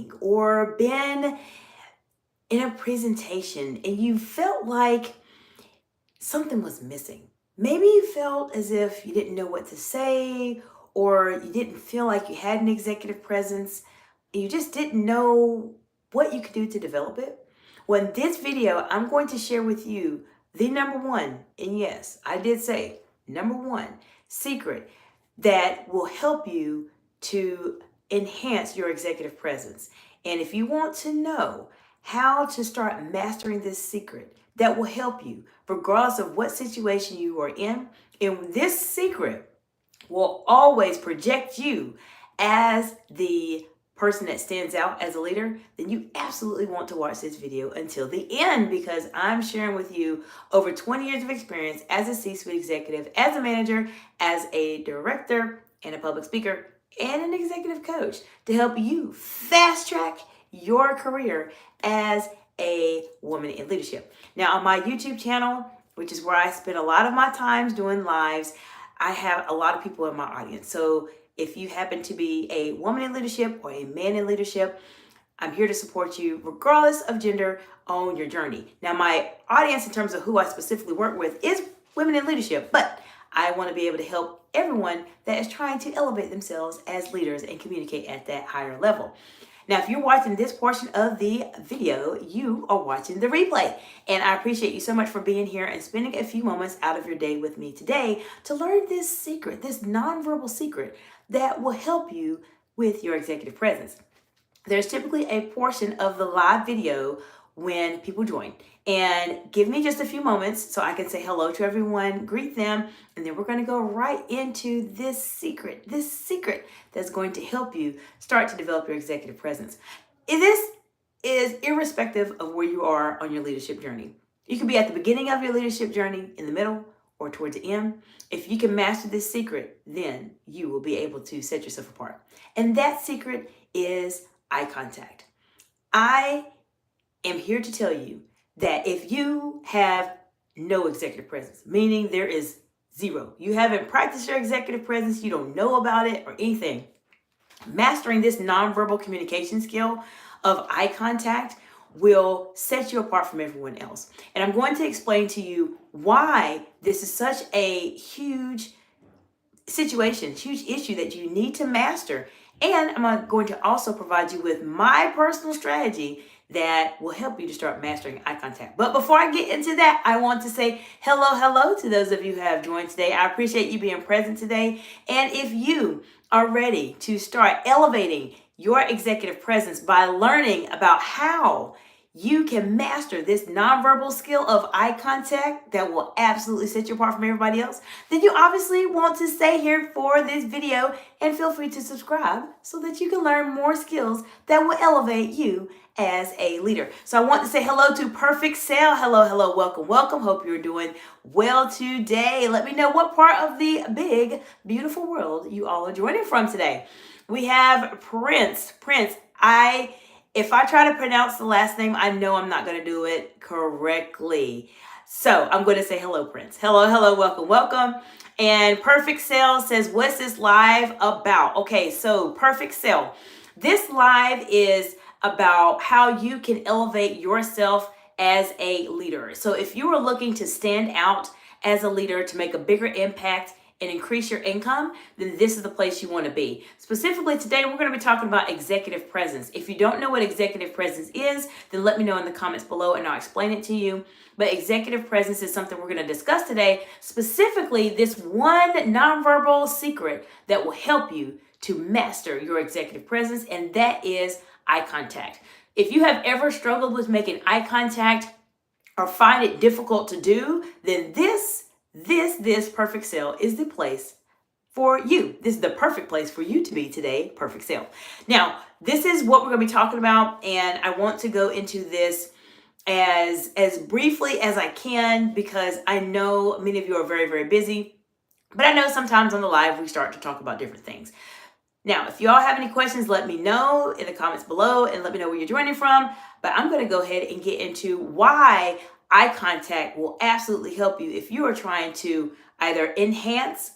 meeting or been in a presentation and you felt like something was missing. Maybe you felt as if you didn't know what to say, or you didn't feel like you had an executive presence, and you just didn't know what you could do to develop it. Well, in this video, I'm going to share with you the number one, and yes, I did say number one secret that will help you to enhance your executive presence. And if you want to know how to start mastering this secret that will help you, regardless of what situation you are in, and this secret will always project you as the person that stands out as a leader, then you absolutely want to watch this video until the end, because I'm sharing with you over 20 years of experience as a C-suite executive, as a manager, as a director, and a public speaker, and an executive coach to help you fast track your career as a woman in leadership. Now, on my YouTube channel, which is where I spend a lot of my times doing lives, I have a lot of people in my audience. So if you happen to be a woman in leadership or a man in leadership, I'm here to support you regardless of gender on your journey. Now, my audience in terms of who I specifically work with is women in leadership, but I want to be able to help everyone that is trying to elevate themselves as leaders and communicate at that higher level. Now, if you're watching this portion of the video, you are watching the replay. And I appreciate you so much for being here and spending a few moments out of your day with me today to learn this secret, this nonverbal secret that will help you with your executive presence. There's typically a portion of the live video when people join. And give me just a few moments so I can say hello to everyone, greet them, and then we're going to go right into this secret that's going to help you start to develop your executive presence. This is irrespective of where you are on your leadership journey. You can be at the beginning of your leadership journey, in the middle, or towards the end. If you can master this secret, then you will be able to set yourself apart. And that secret is eye contact. I am here to tell you that if you have no executive presence, meaning there is zero, you haven't practiced your executive presence, you don't know about it or anything, mastering this nonverbal communication skill of eye contact will set you apart from everyone else. And I'm going to explain to you why this is such a huge situation, huge issue that you need to master. And I'm going to also provide you with my personal strategy that will help you to start mastering eye contact. But before I get into that, I want to say hello to those of you who have joined today. I appreciate you being present today. And if you are ready to start elevating your executive presence by learning about how you can master this nonverbal skill of eye contact that will absolutely set you apart from everybody else, then you obviously want to stay here for this video and feel free to subscribe so that you can learn more skills that will elevate you as a leader. So I want to say hello to Perfect Sale. Hello, welcome. Hope you're doing well today. Let me know what part of the big, beautiful world you all are joining from today. We have Prince. If I try to pronounce the last name, I know I'm not going to do it correctly. So I'm going to say hello, Prince. Hello, welcome. And Perfect Sale says, what's this live about? Okay, so Perfect Sale. This live is about how you can elevate yourself as a leader. So if you are looking to stand out as a leader, to make a bigger impact and increase your income, then this is the place you want to be. Specifically today, we're going to be talking about executive presence. If you don't know what executive presence is, then let me know in the comments below and I'll explain it to you. But executive presence is something we're going to discuss today, specifically this one nonverbal secret that will help you to master your executive presence, and that is eye contact. If you have ever struggled with making eye contact or find it difficult to do, then this Perfect Sale is the place for you. This is the perfect place for you to be today, Perfect Sale. Now, this is what we're going to be talking about, and I want to go into this as briefly as I can because I know many of you are very, very busy, but I know sometimes on the live we start to talk about different things. Now, if y'all have any questions, let me know in the comments below and let me know where you're joining from. But I'm going to go ahead and get into why eye contact will absolutely help you if you are trying to either enhance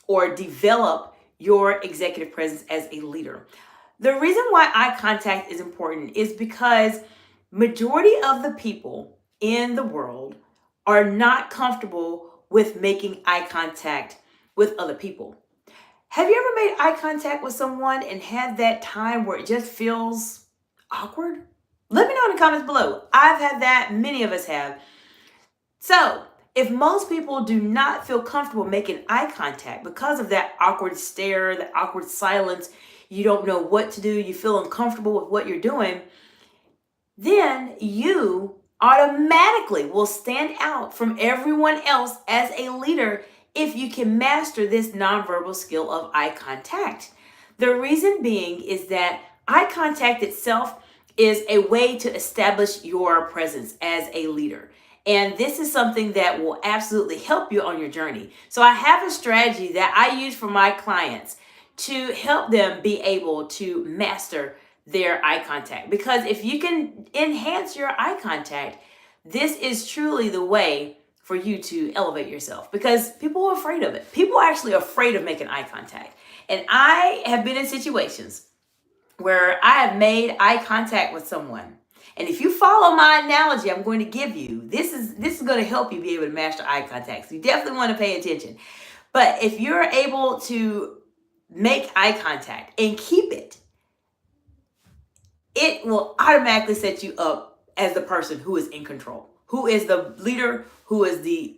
or develop your executive presence as a leader. The reason why eye contact is important is because majority of the people in the world are not comfortable with making eye contact with other people. Have you ever made eye contact with someone and had that time where it just feels awkward? Let me know in the comments below. I've had that, many of us have. So, if most people do not feel comfortable making eye contact because of that awkward stare, the awkward silence, you don't know what to do, you feel uncomfortable with what you're doing, then you automatically will stand out from everyone else as a leader if you can master this nonverbal skill of eye contact. The reason being is that eye contact itself is a way to establish your presence as a leader. And this is something that will absolutely help you on your journey. So I have a strategy that I use for my clients to help them be able to master their eye contact. Because if you can enhance your eye contact, this is truly the way for you to elevate yourself, because people are afraid of it. People are actually afraid of making eye contact. And I have been in situations where I have made eye contact with someone. And if you follow my analogy I'm going to give you, this is going to help you be able to master eye contact. So you definitely want to pay attention. But if you're able to make eye contact and keep it, it will automatically set you up as the person who is in control, who is the leader, who is the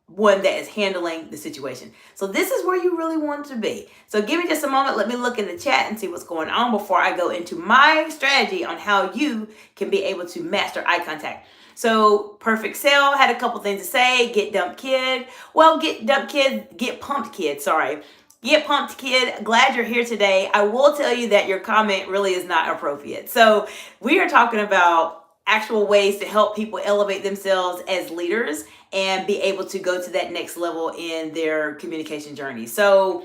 one that is handling the situation. So this is where you really want to be. So give me just a moment. Let me look in the chat and see what's going on before I go into my strategy on how you can be able to master eye contact. So Perfect Sale had a couple things to say. Get dumped kid. Well, get dumped kid, get pumped kid, sorry. Get pumped kid, glad you're here today. I will tell you that your comment really is not appropriate. So we are talking about actual ways to help people elevate themselves as leaders and be able to go to that next level in their communication journey. So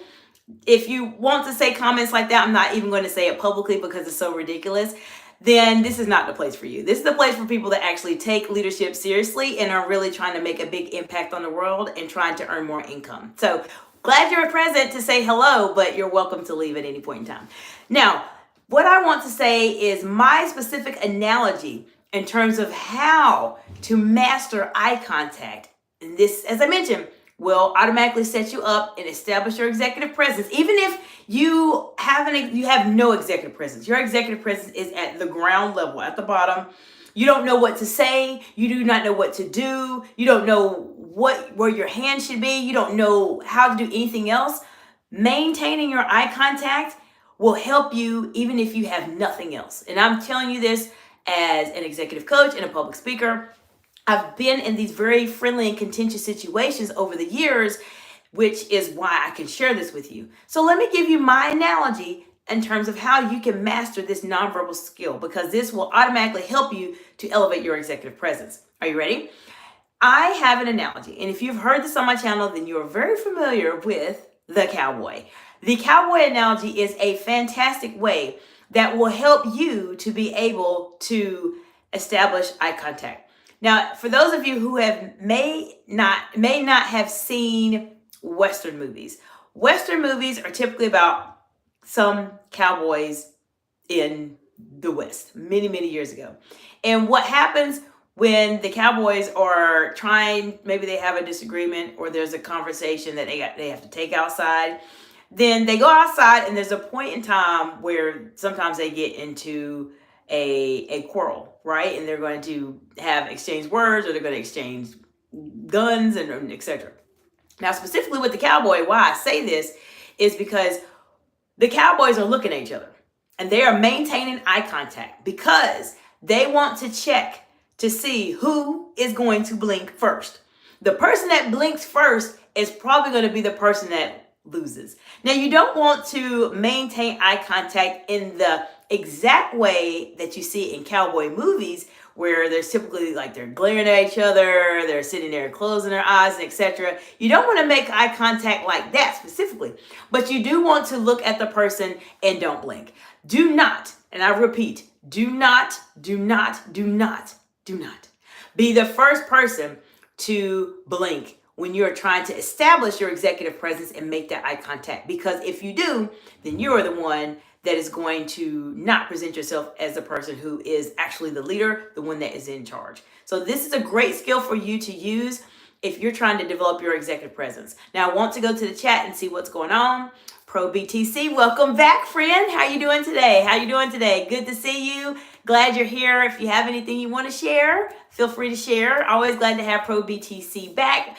if you want to say comments like that, I'm not even going to say it publicly because it's so ridiculous, then this is not the place for you. This is the place for people that actually take leadership seriously and are really trying to make a big impact on the world and trying to earn more income. So glad you're present to say hello, but you're welcome to leave at any point in time. Now, what I want to say is my specific analogy in terms of how to master eye contact. And this, as I mentioned, will automatically set you up and establish your executive presence. Even if you have no executive presence, your executive presence is at the ground level, at the bottom. You don't know what to say. You do not know what to do. You don't know where your hand should be. You don't know how to do anything else. Maintaining your eye contact will help you even if you have nothing else. And I'm telling you this as an executive coach and a public speaker. I've been in these very friendly and contentious situations over the years, which is why I can share this with you. So let me give you my analogy in terms of how you can master this nonverbal skill, because this will automatically help you to elevate your executive presence. Are you ready? I have an analogy, and if you've heard this on my channel, then you're very familiar with the cowboy. The cowboy analogy is a fantastic way that will help you to be able to establish eye contact. Now, for those of you who may not have seen Western movies, Western movies are typically about some cowboys in the West many, many years ago. And what happens when the cowboys are trying, maybe they have a disagreement or there's a conversation that they have to take outside, then they go outside and there's a point in time where sometimes they get into a quarrel, right? And they're going to have exchange words, or they're going to exchange guns and etc. Now, specifically with the cowboy, why I say this is because the cowboys are looking at each other and they are maintaining eye contact because they want to check to see who is going to blink first. The person that blinks first is probably going to be the person that loses. Now, you don't want to maintain eye contact in the exact way that you see in cowboy movies, where there's typically like they're glaring at each other, they're sitting there closing their eyes, etc. You don't want to make eye contact like that specifically, but you do want to look at the person and don't blink. Do not, and I repeat, do not be the first person to blink when you're trying to establish your executive presence and make that eye contact. Because if you do, then you're the one that is going to not present yourself as the person who is actually the leader, the one that is in charge. So this is a great skill for you to use if you're trying to develop your executive presence. Now I want to go to the chat and see what's going on. Pro BTC, welcome back, friend. How you doing today? How you doing today? Good to see you. Glad you're here. If you have anything you want to share, feel free to share. Always glad to have Pro BTC back.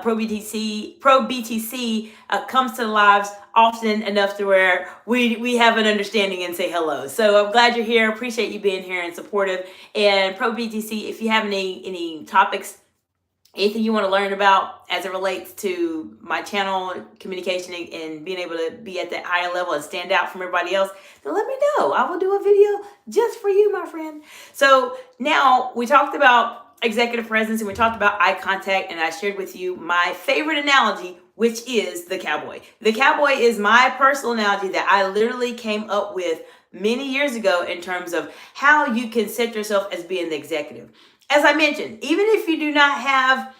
Pro BTC comes to the lives often enough to where we have an understanding and say hello. So I'm glad you're here. Appreciate you being here and supportive. And Pro BTC, if you have any topics, anything you want to learn about as it relates to my channel, communication, and being able to be at that higher level and stand out from everybody else, then let me know. I will do a video just for you, my friend. So now we talked about executive presence and we talked about eye contact, and I shared with you my favorite analogy, which is the cowboy. The cowboy is my personal analogy that I literally came up with many years ago in terms of how you can set yourself as being the executive. As I mentioned, even if you do not have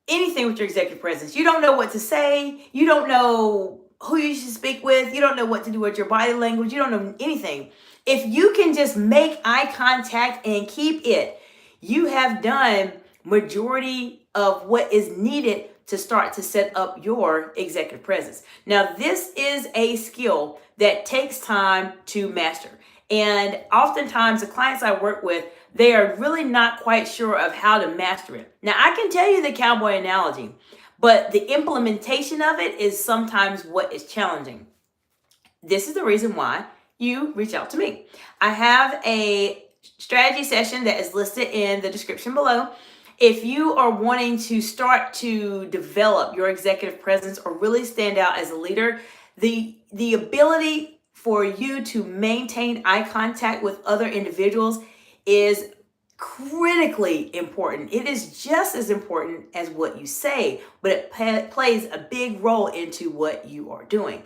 anything with your executive presence, you don't know what to say, you don't know who you should speak with, you don't know what to do with your body language, you don't know anything. If you can just make eye contact and keep it, you have done majority of what is needed to start to set up your executive presence. Now, this is a skill that takes time to master. And oftentimes the clients I work with, they are really not quite sure of how to master it. Now, I can tell you the cowboy analogy, but the implementation of it is sometimes what is challenging. This is the reason why you reach out to me. I have a strategy session that is listed in the description below. If you are wanting to start to develop your executive presence or really stand out as a leader, the ability for you to maintain eye contact with other individuals is critically important. It is just as important as what you say, but it plays a big role into what you are doing.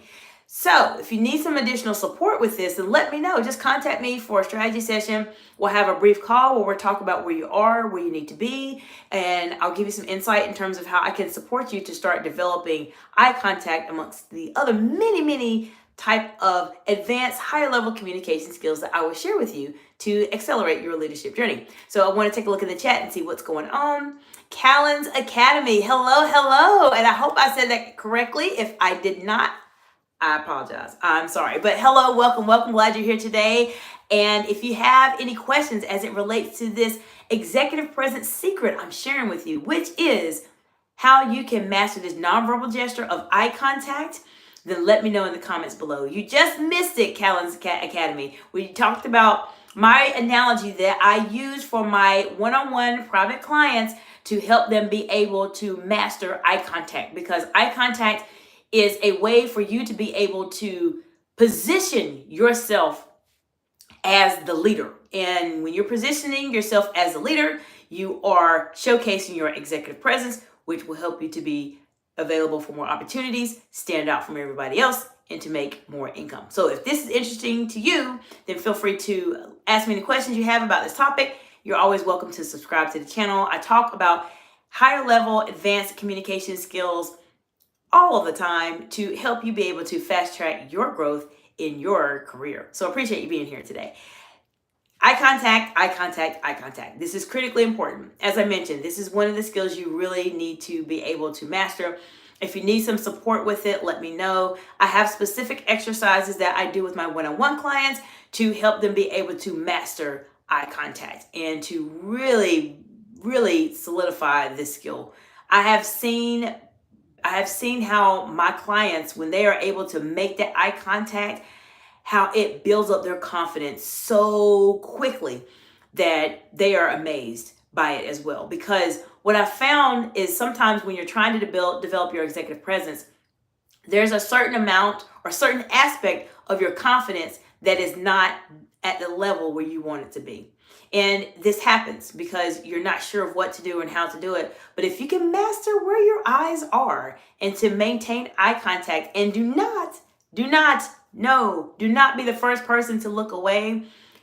So if you need some additional support with this, then let me know. Just contact me for a strategy session. We'll have a brief call where we'll talk about where you are, where you need to be, and I'll give you some insight in terms of how I can support you to start developing eye contact amongst the other many type of advanced higher level communication skills that I will share with you to accelerate your leadership journey. So I want to take a look at the chat and see what's going on. Callan's Academy, hello. And I hope I said that correctly. If I did not, I apologize. I'm sorry. But hello, welcome. Glad you're here today. And if you have any questions as it relates to this executive presence secret I'm sharing with you, which is how you can master this nonverbal gesture of eye contact, then let me know in the comments below. You just missed it, Callan's Academy. We talked about my analogy that I use for my one-on-one private clients to help them be able to master eye contact, because eye contact is a way for you to be able to position yourself as the leader. And when you're positioning yourself as a leader, you are showcasing your executive presence, which will help you to be available for more opportunities, stand out from everybody else, and to make more income. So if this is interesting to you, then feel free to ask me any questions you have about this topic. You're always welcome to subscribe to the channel. I talk about higher level advanced communication skills all of the time to help you be able to fast track your growth in your career. So appreciate you being here today. Eye contact. This is critically important. As I mentioned, this is one of the skills you really need to be able to master. If you need some support with it, let me know. I have specific exercises that I do with my one-on-one clients to help them be able to master eye contact and to really solidify this skill. I have seen how my clients, when they are able to make that eye contact, how it builds up their confidence so quickly that they are amazed by it as well. Because what I found is sometimes when you're trying to develop your executive presence, there's a certain amount or certain aspect of your confidence that is not at the level where you want it to be. And this happens because you're not sure of what to do and how to do it. But if you can master where your eyes are and to maintain eye contact, and do not be the first person to look away,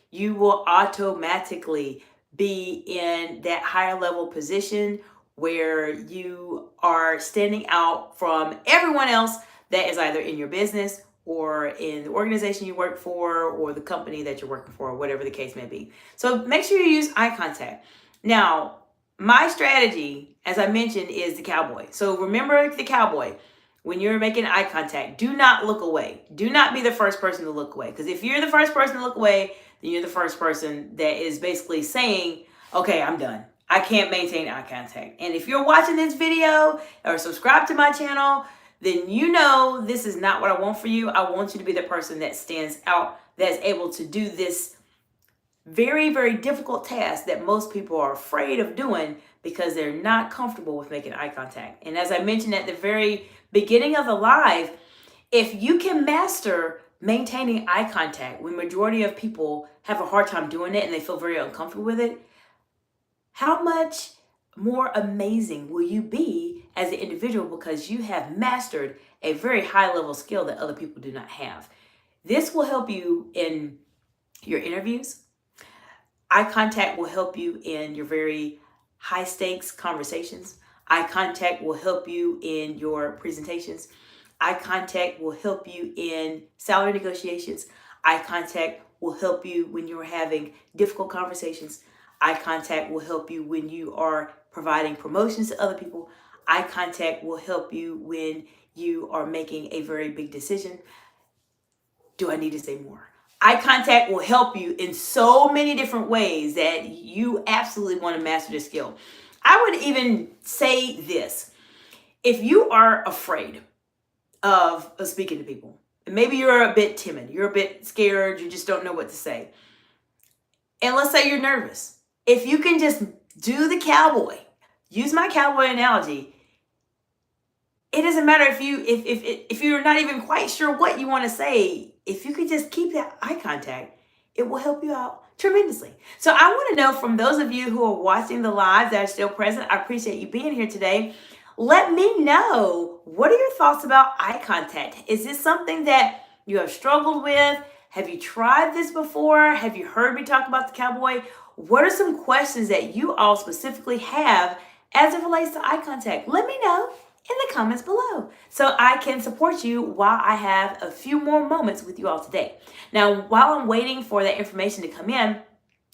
you will automatically be in that higher level position where you are standing out from everyone else that is either in your business or in the organization you work for or the company that you're working for, whatever the case may be. So make sure you use eye contact. Now, my strategy, as I mentioned, is the cowboy. So remember the cowboy. When you're making eye contact, do not look away. Do not be the first person to look away. Because if you're the first person to look away, then you're the first person that is basically saying, okay, I'm done. I can't maintain eye contact. And if you're watching this video or subscribe to my channel, then you know this is not what I want for you. I want you to be the person that stands out, that's able to do this very, very difficult task that most people are afraid of doing because they're not comfortable with making eye contact. And as I mentioned at the very beginning of the live, if you can master maintaining eye contact when majority of people have a hard time doing it and they feel very uncomfortable with it, how much more amazing will you be as an individual because you have mastered a very high level skill that other people do not have. This will help you in your interviews. Eye contact will help you in your very high stakes conversations. Eye contact will help you in your presentations. Eye contact will help you in salary negotiations. Eye contact will help you when you're having difficult conversations. Eye contact will help you when you are providing promotions to other people. Eye contact will help you when you are making a very big decision. Do I need to say more? Eye contact will help you in so many different ways that you absolutely want to master this skill. I would even say this. If you are afraid of speaking to people, and maybe you're a bit timid, you're a bit scared, you just don't know what to say, and let's say you're nervous, if you can just do the cowboy, use my cowboy analogy, it doesn't matter if you're not even quite sure what you want to say. If you could just keep that eye contact, it will help you out tremendously. So I want to know from those of you who are watching the live that are still present, I appreciate you being here today. Let me know, what are your thoughts about eye contact? Is this something that you have struggled with? Have you tried this before? Have you heard me talk about the cowboy? What are some questions that you all specifically have as it relates to eye contact? Let me know in the comments below so I can support you while I have a few more moments with you all today. Now, while I'm waiting for that information to come in,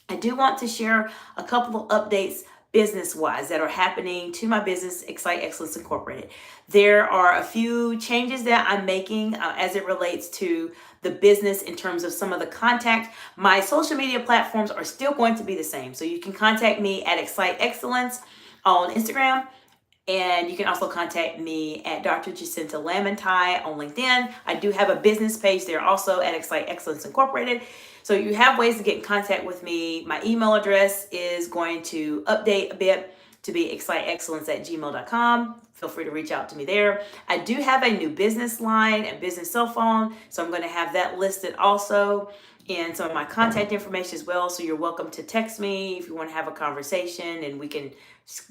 I do want to share a couple of updates business-wise that are happening to my business, Excite Excellence Incorporated. There are a few changes that I'm making as it relates to the business in terms of some of the contact. My social media platforms are still going to be the same. So you can contact me at Excite Excellence on Instagram. And you can also contact me at Dr. Jacinta Lamantai on LinkedIn. I do have a business page there also at Excite Excellence Incorporated. So you have ways to get in contact with me. My email address is going to update a bit to be exciteexcellence@gmail.com. Feel free to reach out to me there. I do have a new business line and business cell phone. So I'm going to have that listed also and some of my contact information as well. So you're welcome to text me if you want to have a conversation and we can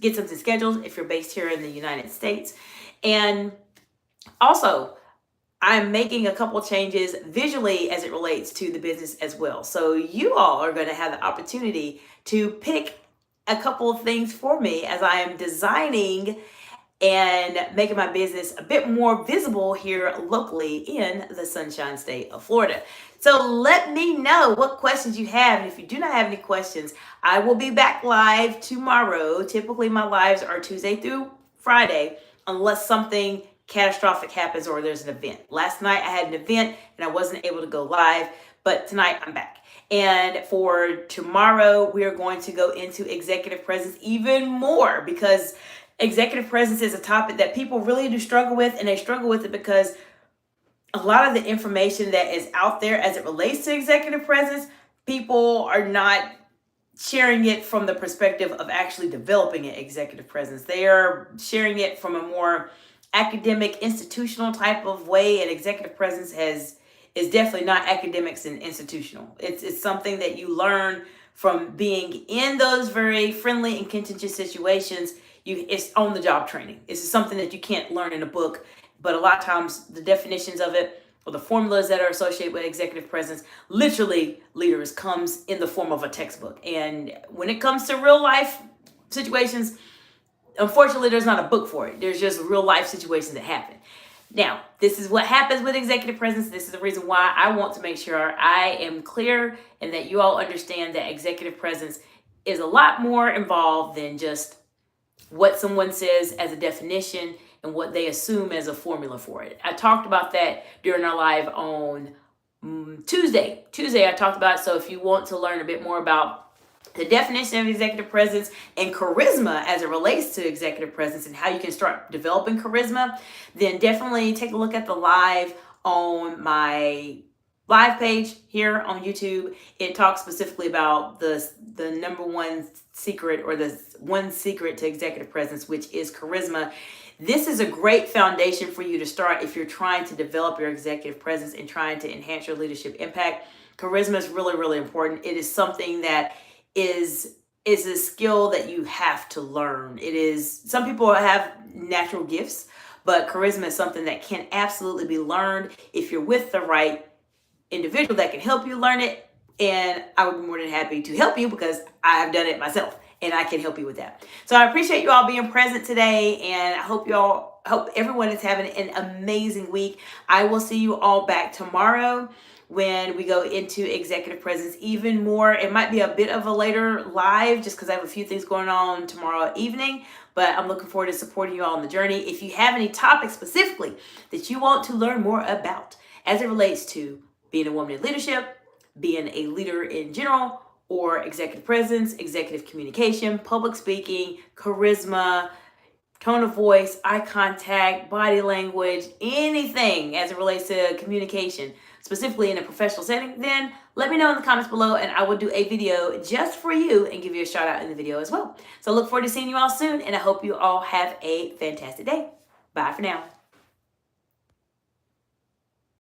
get something scheduled if you're based here in the United States. And also, I'm making a couple changes visually as it relates to the business as well. So you all are going to have the opportunity to pick a couple of things for me as I am designing and making my business a bit more visible here locally in the Sunshine State of Florida. So let me know what questions you have. And if you do not have any questions, I will be back live tomorrow. Typically my lives are Tuesday through Friday, unless something catastrophic happens or there's an event. Last night I had an event and I wasn't able to go live, but tonight I'm back. And for tomorrow, we are going to go into executive presence even more because executive presence is a topic that people really do struggle with, and they struggle with it because a lot of the information that is out there as it relates to executive presence, people are not sharing it from the perspective of actually developing an executive presence. They are sharing it from a more academic, institutional type of way, and executive presence is definitely not academics and institutional. It's something that you learn from being in those very friendly and contentious situations. It's on the job training. It's something that you can't learn in a book, but a lot of times the definitions of it or the formulas that are associated with executive presence, literally leaders, comes in the form of a textbook. And when it comes to real life situations, unfortunately, there's not a book for it. There's just real life situations that happen. Now, this is what happens with executive presence. This is the reason why I want to make sure I am clear and that you all understand that executive presence is a lot more involved than just what someone says as a definition and what they assume as a formula for it. I talked about that during our live on Tuesday. I talked about it. So if you want to learn a bit more about the definition of executive presence and charisma as it relates to executive presence and how you can start developing charisma, then definitely take a look at the live on my live page here on YouTube. It talks specifically about the number one secret, or the one secret to executive presence, which is charisma. This is a great foundation for you to start if you're trying to develop your executive presence and trying to enhance your leadership impact. Charisma is really, really important. It is something that is a skill that you have to learn. It is, some people have natural gifts, but charisma is something that can absolutely be learned if you're with the right individual that can help you learn it. And I would be more than happy to help you because I have done it myself and I can help you with that. So I appreciate you all being present today, and I hope everyone is having an amazing week. I will see you all back tomorrow when we go into executive presence even more. It might be a bit of a later live just because I have a few things going on tomorrow evening, but I'm looking forward to supporting you all on the journey. If you have any topics specifically that you want to learn more about as it relates to being a woman in leadership, being a leader in general, or executive presence, executive communication, public speaking, charisma, tone of voice, eye contact, body language, anything as it relates to communication, specifically in a professional setting, then let me know in the comments below and I will do a video just for you and give you a shout out in the video as well. So I look forward to seeing you all soon, and I hope you all have a fantastic day. Bye for now.